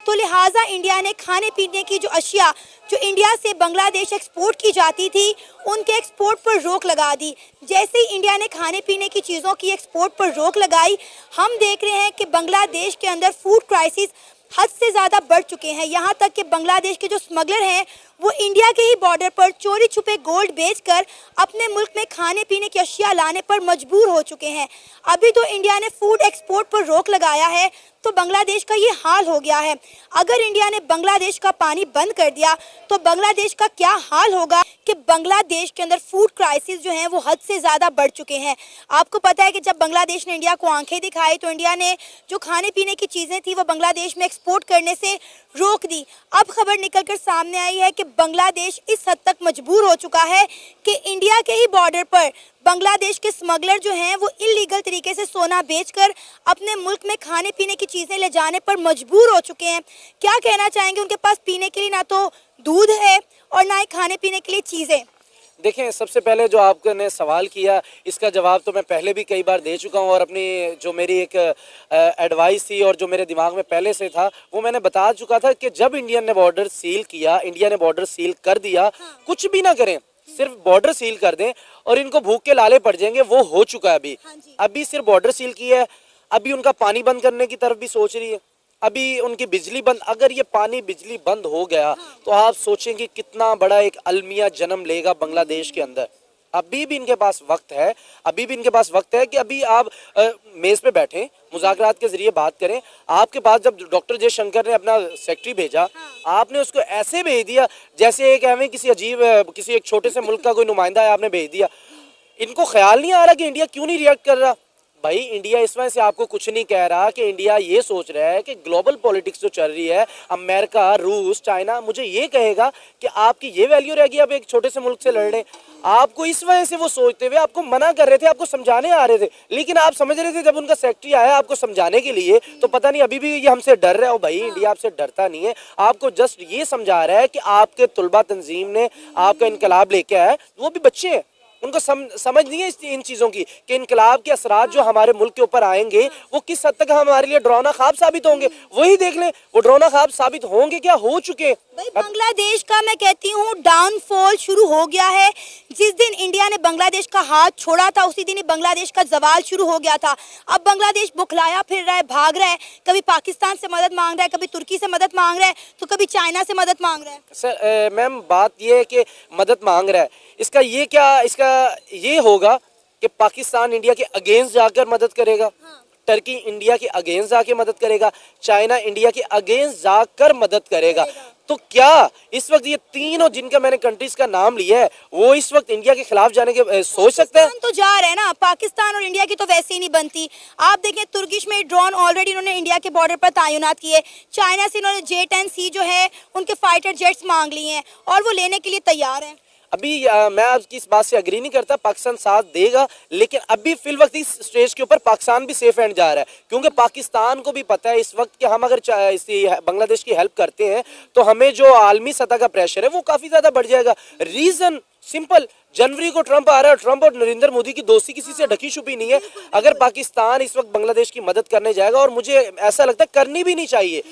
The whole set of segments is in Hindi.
तो लिहाजा इंडिया ने खाने पीने की जो अशिया जो इंडिया से बांग्लादेश एक्सपोर्ट की जाती थी उनके एक्सपोर्ट पर रोक लगा दी। जैसे ही इंडिया ने खाने पीने की चीज़ों की एक्सपोर्ट पर रोक लगाई, हम देख रहे हैं कि बांग्लादेश के अंदर फूड क्राइसिस हद से ज़्यादा बढ़ चुके हैं। यहाँ तक कि बांग्लादेश के जो स्मगलर हैं वो इंडिया के ही बॉर्डर पर चोरी छुपे गोल्ड बेचकर अपने मुल्क में खाने पीने की अशिया लाने पर मजबूर हो चुके हैं। अभी तो इंडिया ने फूड एक्सपोर्ट पर रोक लगाया है तो बांग्लादेश का ये हाल हो गया है। अगर इंडिया ने बांग्लादेश का पानी बंद कर दिया तो बांग्लादेश का क्या हाल होगा कि बांग्लादेश के अंदर फूड क्राइसिस जो है वो हद से ज़्यादा बढ़ चुके हैं। आपको पता है कि जब बांग्लादेश ने इंडिया को आंखें दिखाई तो इंडिया ने जो खाने पीने की चीज़ें थी वो बांग्लादेश में एक्सपोर्ट करने से रोक दी। अब खबर निकलकर सामने आई है कि बांग्लादेश इस हद तक मजबूर हो चुका है कि इंडिया के ही बॉर्डर पर बांग्लादेश के स्मगलर जो हैं वो इलीगल तरीके से सोना बेचकर अपने मुल्क में खाने पीने की चीज़ें ले जाने पर मजबूर हो चुके हैं। क्या कहना चाहेंगे? उनके पास पीने के लिए ना तो दूध है और ना ही खाने पीने के लिए चीज़ें। देखें, सबसे पहले जो आपने सवाल किया इसका जवाब तो मैं पहले भी कई बार दे चुका हूं और अपनी जो मेरी एक एडवाइस थी और जो मेरे दिमाग में पहले से था वो मैंने बता चुका था कि जब इंडिया ने बॉर्डर सील कर दिया, कुछ भी ना करें, सिर्फ बॉर्डर सील कर दें और इनको भूख के लाले पड़ जाएंगे। वो हो चुका है। अभी सिर्फ बॉर्डर सील किया है, अभी उनका पानी बंद करने की तरफ भी सोच रही है, अभी उनकी बिजली बंद। अगर ये पानी बिजली बंद हो गया तो आप सोचेंगे कितना बड़ा एक अलमिया जन्म लेगा बांग्लादेश के अंदर। अभी भी इनके पास वक्त है कि अभी आप मेज पे बैठें, मुज़ाकरात के जरिए बात करें। आपके पास जब डॉक्टर जयशंकर ने अपना सेक्रेटरी भेजा, आपने उसको ऐसे भेज दिया जैसे एक हमें किसी एक छोटे से मुल्क का कोई नुमाइंदा है, आपने भेज दिया। इनको ख्याल नहीं आ रहा कि इंडिया क्यों नहीं रिएक्ट कर रहा। भाई, इंडिया इस वजह से आपको कुछ नहीं कह रहा कि इंडिया ये सोच रहा है कि ग्लोबल पॉलिटिक्स जो चल रही है, अमेरिका, रूस, चाइना मुझे ये कहेगा कि आपकी ये वैल्यू रहेगी, आप एक छोटे से मुल्क से लड़ रहे। आपको इस वजह से वो सोचते हुए आपको मना कर रहे थे, आपको समझाने आ रहे थे, लेकिन आप समझ रहे थे जब उनका सेक्रेटरी आया आपको समझाने के लिए तो पता नहीं अभी भी ये हमसे डर रहा है। भाई, इंडिया आपसे डरता नहीं है, आपको जस्ट ये समझा रहा है कि आपके तुलबा तंजीम ने आपका इनकलाब लेके आया। वो भी बच्चे हैं, उनको समझ नहीं है इन चीज़ों की कि इनकलाब के असरात जो हमारे मुल्क के ऊपर आएंगे वो किस हद तक हमारे लिए डरावना ख्वाब साबित होंगे। वही देख लें, वो डरावना ख्वाब साबित होंगे क्या, हो चुके। बांग्लादेश का मैं कहती हूँ डाउनफॉल शुरू हो गया है। जिस दिन इंडिया ने बांग्लादेश का हाथ छोड़ा था उसी दिन ही बांग्लादेश का जवाल शुरू हो गया था। अब बांग्लादेश बुखलाया फिर रहा है, भाग रहा है, कभी पाकिस्तान से मदद मांग रहा है, कभी तुर्की से मदद मांग रहा है, तो कभी चाइना से मदद मांग रहा है। सर मैम, बात ये है कि मदद मांग रहा है, इसका ये होगा कि पाकिस्तान इंडिया के अगेंस्ट जाकर मदद करेगा, टर्की इंडिया के अगेंस्ट जाके मदद करेगा, चाइना इंडिया के अगेंस्ट जाकर मदद करेगा। तो क्या इस वक्त ये तीनों जिनका मैंने कंट्रीज का नाम लिया है वो इस वक्त इंडिया के खिलाफ जाने के सोच सकते हैं? तो जा रहे हैं ना, पाकिस्तान और इंडिया की तो वैसे ही नहीं बनती। आप देखें, तुर्किश में ड्रोन ऑलरेडी इन्होंने इंडिया के बॉर्डर पर तैनात किए। चाइना से इन्होंने J-10C जो है उनके फाइटर जेट्स मांग लिए हैं और वो लेने के लिए तैयार हैं। अभी मैं आपकी इस बात से अग्री नहीं करता, पाकिस्तान साथ देगा, लेकिन अभी फिल वक्त इस स्टेज के ऊपर पाकिस्तान भी सेफ एंड जा रहा है, क्योंकि पाकिस्तान को भी पता है इस वक्त कि हम अगर बांग्लादेश की हेल्प करते हैं तो हमें जो आलमी सतह का प्रेशर है वो काफ़ी ज़्यादा बढ़ जाएगा। रीज़न सिंपल, जनवरी को ट्रंप आ रहा है, ट्रंप और नरेंद्र मोदी की दोस्ती किसी से ढकी छुपी नहीं है। अगर पाकिस्तान इस वक्त बांग्लादेश की मदद करने जाएगा, और मुझे ऐसा लगता है करनी भी नहीं चाहिए,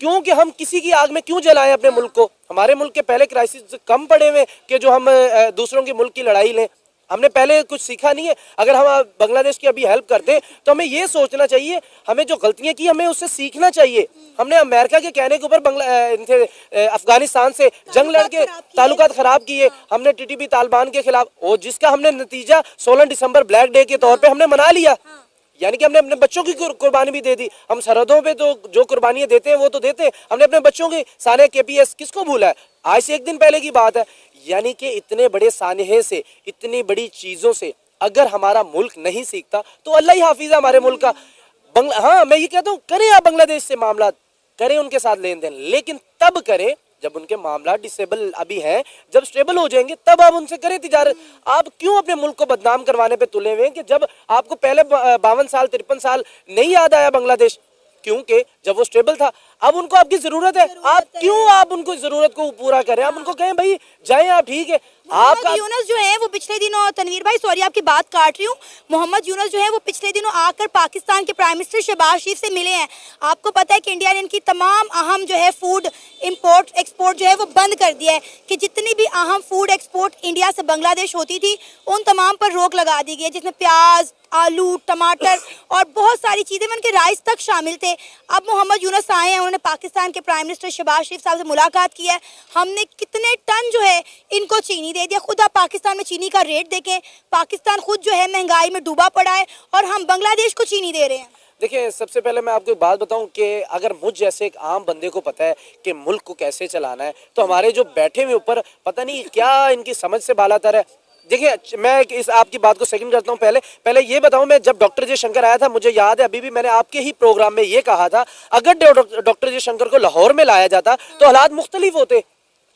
क्योंकि हम किसी की आग में क्यों जलाएं अपने मुल्क को। हमारे मुल्क के पहले क्राइसिस कम पड़े हुए कि जो हम दूसरों के मुल्क की लड़ाई लें। हमने पहले कुछ सीखा नहीं है। अगर हम बांग्लादेश की अभी हेल्प करते हैं तो हमें ये सोचना चाहिए, हमें जो गलतियां की हमें उससे सीखना चाहिए। हमने अमेरिका के कहने के ऊपर अफगानिस्तान से जंग लड़के ताल्लुकात खराब किए, हमने TTP तालिबान के खिलाफ, और जिसका हमने नतीजा 16 दिसंबर ब्लैक डे के तौर पे हमने मना लिया। यानी कि हमने अपने बच्चों की कुर्बानी भी दे दी। हम सरहदों पे तो जो कुर्बानियां देते हैं वो तो देते हैं, हमने अपने बच्चों की साने KPS किसको भूला है, आज से एक दिन पहले की बात है। यानी कि इतने बड़े सानहे से, इतनी बड़ी चीज़ों से अगर हमारा मुल्क नहीं सीखता तो अल्लाह ही हाफिज है हमारे मुल्क का। हाँ, मैं ये कहता हूँ, करें आप बांग्लादेश से मामला, करें उनके साथ लेन देन, लेकिन तब करें जब उनके मामला डिसेबल अभी हैं, जब स्टेबल हो जाएंगे तब आप उनसे करें तिजारत। आप क्यों अपने मुल्क को बदनाम करवाने पे तुले हुए हैं कि जब आपको पहले 52 साल 53 साल नहीं याद आया बांग्लादेश क्योंकि जब वो स्टेबल था, अब उनको आपकी जरूरत है, आप उनको जरूरत को पूरा करें, आप उनको कहें भाई जाएं आप, ठीक है। मोहम्मद यूनुस जो है वो पिछले दिनों, तनवीर भाई सॉरी आपकी बात काट रही हूँ, मोहम्मद यूनुस जो है वो पिछले दिनों आकर पाकिस्तान के प्राइम मिनिस्टर शहबाज शरीफ से मिले हैं। आपको पता है कि इंडिया ने इनकी तमाम अहम जो है फूड इंपोर्ट एक्सपोर्ट जो है वो बंद कर दिया है, कि जितनी भी अहम फूड एक्सपोर्ट इंडिया से बांग्लादेश होती थी उन तमाम पर रोक लगा दी गई है, जिसमें प्याज, आलू, टमाटर और बहुत सारी चीज़ें, उनके राइस तक शामिल थे। अब मोहम्मद यूनुस आए हैं, उन्होंने पाकिस्तान के प्राइम मिनिस्टर शहबाज शरीफ साहब से मुलाकात की है। हमने कितने टन जो है इनको चीनी दे दिया। खुद आप पाकिस्तान में चीनी का रेट देखें, पाकिस्तान खुद जो है महंगाई में डूबा पड़ा है और हम बांग्लादेश को चीनी दे रहे हैं। देखिए, सबसे पहले मैं आपको एक बात बताऊं कि अगर मुझ जैसे एक आम बंदे को पता है कि मुल्क को कैसे चलाना है, तो हमारे जो बैठे हुए ऊपर पता नहीं क्या इनकी समझ से बालातर है। देखिए, मैं इस आपकी बात को सेकंड करता हूं। पहले ये बताऊं, मैं जब डॉक्टर जयशंकर आया था, मुझे याद है अभी भी मैंने आपके ही प्रोग्राम में ये कहा था, अगर डॉक्टर जयशंकर को लाहौर में लाया जाता तो हालात मुख्तलिफ होते,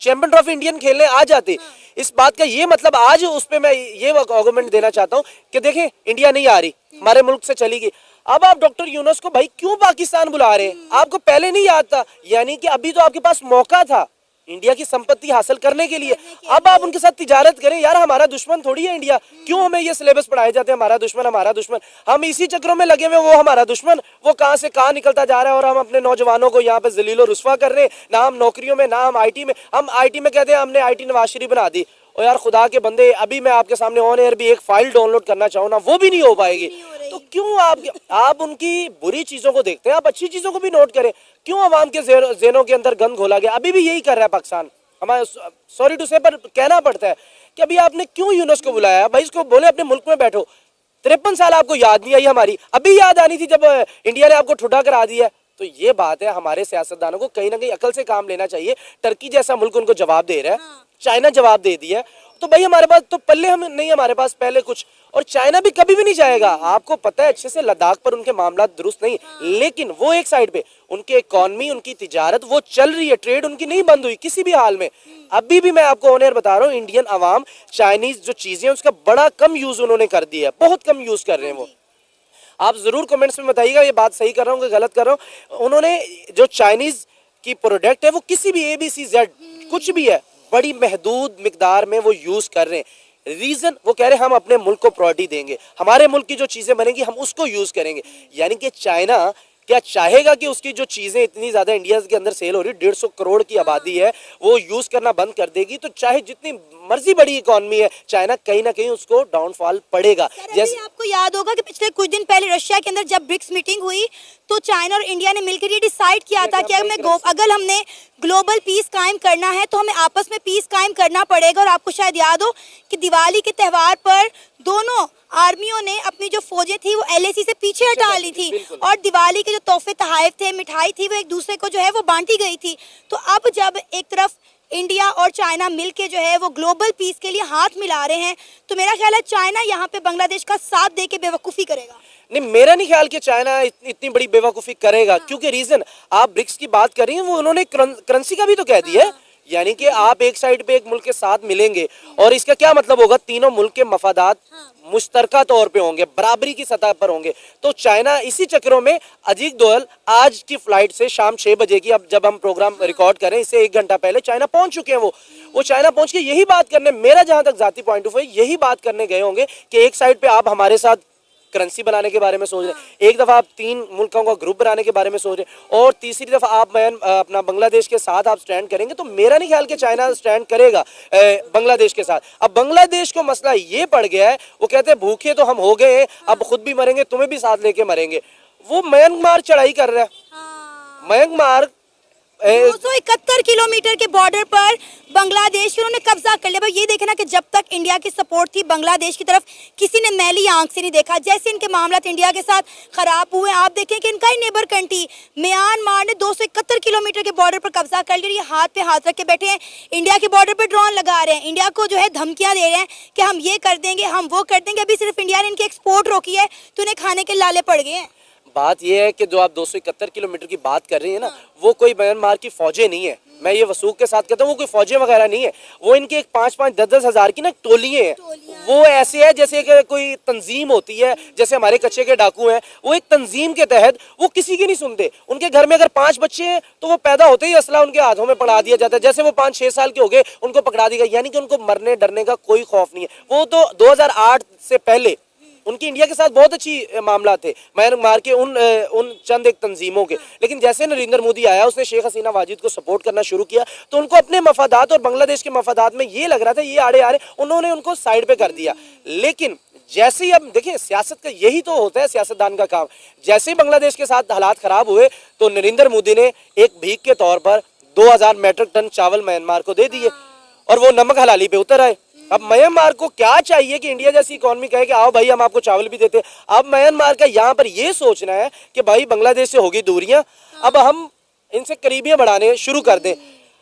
चैंपियन ट्रॉफी इंडियन खेलने आ जाते। इस बात का ये मतलब आज उस पर मैं ये आर्गुमेंट देना चाहता हूँ कि देखें इंडिया नहीं आ रही, हमारे मुल्क से चली गई। अब आप डॉक्टर यूनुस को भाई क्यों पाकिस्तान बुला रहे हैं? आपको पहले नहीं याद था? यानी कि अभी तो आपके पास मौका था इंडिया की संपत्ति हासिल करने के लिए। अब आप उनके साथ तिजारत करें। यार, हमारा दुश्मन थोड़ी है इंडिया, क्यों हमें ये सिलेबस पढ़ाए जाते हैं हमारा दुश्मन हमारा दुश्मन? हम इसी चक्रों में लगे हुए, वो हमारा दुश्मन, वो कहां से कहां निकलता जा रहा है और हम अपने नौजवानों को यहाँ पे जलीलो रुस्वा कर रहे हैं। ना हम नौकरियों में, ना हम आईटी में। हम आईटी में कहते हैं हमने आईटी नवाशरी बना दी, और यार खुदा के बंदे, अभी मैं आपके सामने ऑन एयर भी एक फाइल डाउनलोड करना चाहूँ ना, वो भी नहीं हो पाएगी। तो क्यों आप उनकी बुरी चीजों को देखते हैं? आप अच्छी चीजों को भी नोट करें। क्यों अवाम के ज़हनों के अंदर गंद घोला गया? अभी भी यही कर रहा है पाकिस्तान, हमारे सॉरी टू से, पर कहना पड़ता है कि अभी आपने क्यों यूनुस को बुलाया? भाई इसको बोले अपने मुल्क में बैठो। 53 साल आपको याद नहीं आई हमारी, अभी याद आनी थी जब इंडिया ने आपको ठुड्डा करा दिया। तो ये बात है, हमारे सियासतदानों को कहीं ना कहीं अकल से काम लेना चाहिए। टर्की जैसा मुल्क उनको जवाब दे रहा है, चाइना जवाब दे दिया है, तो भाई हमारे पास तो पल्ले हम नहीं, हमारे पास पहले कुछ। और चाइना भी कभी भी नहीं जाएगा, आपको पता है अच्छे से, लद्दाख पर उनके मामला दुरुस्त नहीं, लेकिन वो एक साइड पे उनकी इकॉनमी, उनकी तिजारत वो चल रही है, ट्रेड उनकी नहीं बंद हुई किसी भी हाल में। अभी भी मैं आपको ऑन एयर बता रहा हूँ, इंडियन अवाम चाइनीज जो चीजें उसका बड़ा कम यूज उन्होंने कर दिया है, बहुत कम यूज कर रहे हैं वो। आप जरूर कमेंट्स में बताइएगा ये बात सही कर रहा हूँ कि गलत कर रहा हूँ। उन्होंने जो चाइनीज की प्रोडक्ट है वो किसी भी ABCZ कुछ भी है, बड़ी महदूद मिकदार में वो यूज कर रहे हैं। रीजन वो कह रहे हैं हम अपने मुल्क को प्रायोरिटी देंगे, हमारे मुल्क की जो चीजें बनेंगी हम उसको यूज करेंगे। यानी कि चाइना क्या चाहेगा कि उसकी जो चीजें इतनी ज्यादा इंडिया के अंदर सेल हो रही, 150 करोड़ की आबादी है, वो यूज करना बंद कर देगी? तो चाहे जितनी मर्जी बड़ी इकॉनमी है, चाइना कहीं ना कहीं उसको डाउनफॉल पड़ेगा। जैसे आपको याद होगा कि पिछले कुछ दिन पहले रशिया के अंदर जब ब्रिक्स मीटिंग हुई, तो चाइना और इंडिया ने मिलकर ये डिसाइड किया था कि अगर हमने ग्लोबल पीस कायम करना है तो हमें आपस में पीस कायम करना पड़ेगा। और आपको शायद याद हो कि दिवाली के त्यौहार पर दोनों आर्मियों ने अपनी जो फौजें थी वो LAC से पीछे हटा ली थी, और दिवाली के जो तोहफे तहाइफ थे, मिठाई थी, वो एक दूसरे को जो है वो बांटी गई थी। तो अब जब एक तरफ इंडिया और चाइना मिलके जो है वो ग्लोबल पीस के लिए हाथ मिला रहे हैं, तो मेरा ख्याल है चाइना यहाँ पे बांग्लादेश का साथ दे के बेवकूफ़ी करेगा। नहीं, मेरा नहीं ख्याल कि चाइना इतनी बड़ी बेवकूफ़ी करेगा, क्योंकि रीजन आप ब्रिक्स की बात कर रही हैं, वो उन्होंने करेंसी का भी तो कह दिया है। यानी कि आप एक साइड पे एक मुल्क के साथ मिलेंगे, और इसका क्या मतलब होगा? तीनों मुल्क के मफादात मुश्तरका तौर पे होंगे, बराबरी की सतह पर होंगे। तो चाइना इसी चक्रों में, अजीत दोवल आज की फ्लाइट से शाम 6 बजे की, अब जब हम प्रोग्राम रिकॉर्ड करें इससे 1 घंटा पहले चाइना पहुंच चुके हैं। वो चाइना पहुंच के यही बात करने, मेरा जहां तक जाती पॉइंट ऑफ व्यू, यही बात करने गए होंगे कि एक साइड पे आप हमारे साथ करेंसी बनाने के बारे में सोच रहे हैं, एक दफ़ा आप 3 मुल्कों का ग्रुप बनाने के बारे में सोच रहे हैं, और तीसरी दफ़ा आप अपना बांग्लादेश के साथ आप स्टैंड करेंगे। तो मेरा नहीं ख्याल कि चाइना स्टैंड करेगा बांग्लादेश के साथ। अब बांग्लादेश को मसला ये पड़ गया है, वो कहते हैं भूखे तो हम हो गए हैं, अब खुद भी मरेंगे, तुम्हें भी साथ लेके मरेंगे। वो म्यांमार चढ़ाई कर रहा है, म्यांमार 271 किलोमीटर के बॉर्डर पर बांग्लादेश उन्होंने कब्जा कर लिया। भाई ये देखना कि जब तक इंडिया की सपोर्ट थी बांग्लादेश की तरफ किसी ने मैली आंख से नहीं देखा। जैसे इनके मामला इंडिया के साथ खराब हुए, आप देखें कि इनका ही नेबर कंट्री म्यांमार ने 271 किलोमीटर के बॉर्डर पर कब्जा कर लिया। ये हाथ पे हाथ रख के बैठे हैं, इंडिया के बॉर्डर पर ड्रोन लगा रहे हैं, इंडिया को जो है धमकियां दे रहे हैं कि हम ये कर देंगे, हम वो कर देंगे। अभी सिर्फ इंडिया ने इनकी एक्सपोर्ट रोकी है तो उन्हें खाने के लाले पड़ गए हैं। बात यह है कि जो आप 271 किलोमीटर की बात कर रही है ना, वो कोई म्यांमार की फौजें नहीं है, मैं ये वसूख के साथ कहता हूँ, वो कोई फौजी वगैरह नहीं है, वो इनके एक 5-5, 10-10 हज़ार की ना टोलियाँ हैं। वो ऐसे है जैसे कि कोई तंजीम होती है, जैसे हमारे कच्चे के डाकू हैं, वो एक तंजीम के तहत वो किसी की नहीं सुनते। उनके घर में अगर 5 बच्चे हैं तो वो पैदा होते ही असला उनके हाथों में पकड़ा दिया जाता है। जैसे वो 5-6 साल के हो गए उनको पकड़ा दिया, यानी कि उनको मरने डरने का कोई खौफ नहीं है। वो तो 2008 से पहले उनकी इंडिया के साथ बहुत अच्छी मामला थे, म्यांमार के उन चंद एक तंजीमों के। लेकिन जैसे नरेंद्र मोदी आया, उसने शेख हसीना वाजिद को सपोर्ट करना शुरू किया, तो उनको अपने मफादात और बांग्लादेश के मफादात में ये लग रहा था ये आड़े आ रहे, उन्होंने उनको साइड पे कर दिया। लेकिन जैसे ही, अब देखिए सियासत का यही तो होता है, सियासतदान का काम। जैसे ही बांग्लादेश के साथ हालात खराब हुए तो नरेंद्र मोदी ने एक भीख के तौर पर 2000 मैट्रिक टन चावल म्यांमार को दे दिए और वो नमक हलाली पे उतर आए। अब म्यांमार को क्या चाहिए कि इंडिया जैसी इकोनॉमी कहे कि आओ भाई हम आपको चावल भी देते। अब म्यांमार का यहाँ पर ये सोचना है कि भाई बांग्लादेश से होगी दूरियां, अब हम इनसे करीबियां बढ़ाने शुरू कर दें।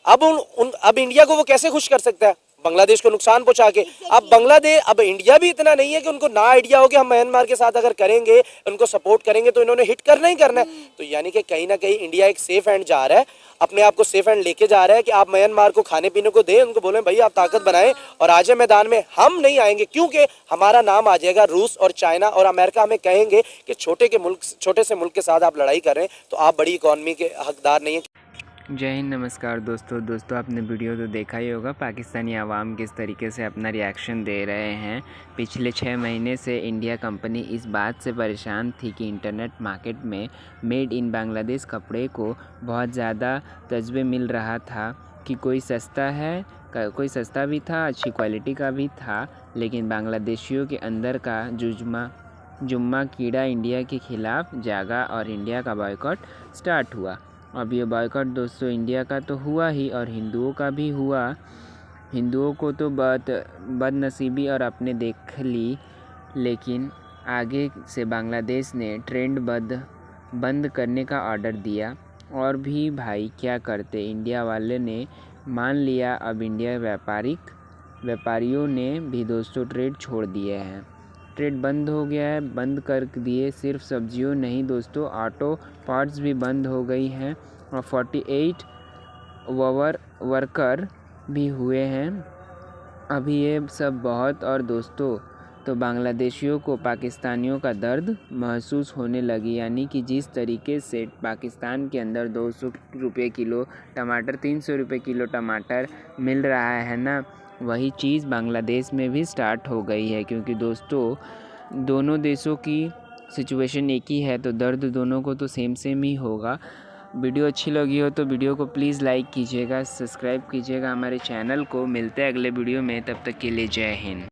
अब इंडिया को वो कैसे खुश कर सकता है? बांग्लादेश को नुकसान पहुंचा के। अब इंडिया भी इतना नहीं है कि उनको ना आइडिया हो कि हम म्यांमार के साथ अगर करेंगे, उनको सपोर्ट करेंगे तो इन्होंने हिट करना ही करना है। तो यानी कि कहीं ना कहीं इंडिया एक सेफ हैंड जा रहा है, अपने आप को सेफ हैंड लेके जा रहा है कि आप म्यांमार को खाने पीने को दें, उनको बोलें भाई आप ताकत बनाएं और आ जाए मैदान में। हम नहीं आएंगे क्योंकि हमारा नाम आ जाएगा। रूस और चाइना और अमेरिका हमें कहेंगे कि छोटे से मुल्क के साथ आप लड़ाई कर रहे हैं तो आप बड़ी इकॉनमी के हकदार नहीं है। जय हिंद, नमस्कार दोस्तों आपने वीडियो तो देखा ही होगा, पाकिस्तानी आवाम किस तरीके से अपना रिएक्शन दे रहे हैं। पिछले 6 महीने से इंडिया कंपनी इस बात से परेशान थी कि इंटरनेट मार्केट में मेड इन बांग्लादेश कपड़े को बहुत ज़्यादा तजबे मिल रहा था कि कोई सस्ता भी था, अच्छी क्वालिटी का भी था, लेकिन बांग्लादेशियों के अंदर का जुम्मा कीड़ा इंडिया के ख़िलाफ़ जागा और इंडिया का बॉयकॉट स्टार्ट हुआ। अब ये बॉयकॉट दोस्तों इंडिया का तो हुआ ही और हिंदुओं का भी हुआ। हिंदुओं को तो बदनसीबी और अपने देख ली, लेकिन आगे से बांग्लादेश ने ट्रेंड बंद करने का ऑर्डर दिया। और भी भाई क्या करते, इंडिया वाले ने मान लिया। अब इंडिया व्यापारियों ने भी दोस्तों ट्रेड छोड़ दिए हैं। ट्रेड बंद हो गया है, बंद कर दिए। सिर्फ सब्जियों नहीं दोस्तों, ऑटो पार्ट्स भी बंद हो गई हैं और 48 वर्कर भी हुए हैं अभी ये सब बहुत। और दोस्तों तो बांग्लादेशियों को पाकिस्तानियों का दर्द महसूस होने लगी, यानी कि जिस तरीके से पाकिस्तान के अंदर 200 रुपये किलो टमाटर, 300 रुपये किलो टमाटर मिल रहा है ना, वही चीज़ बांग्लादेश में भी स्टार्ट हो गई है। क्योंकि दोस्तों दोनों देशों की सिचुएशन एक ही है, तो दर्द दोनों को तो सेम ही होगा। वीडियो अच्छी लगी हो तो वीडियो को प्लीज़ लाइक कीजिएगा, सब्सक्राइब कीजिएगा हमारे चैनल को। मिलते हैं अगले वीडियो में, तब तक के लिए जय हिंद।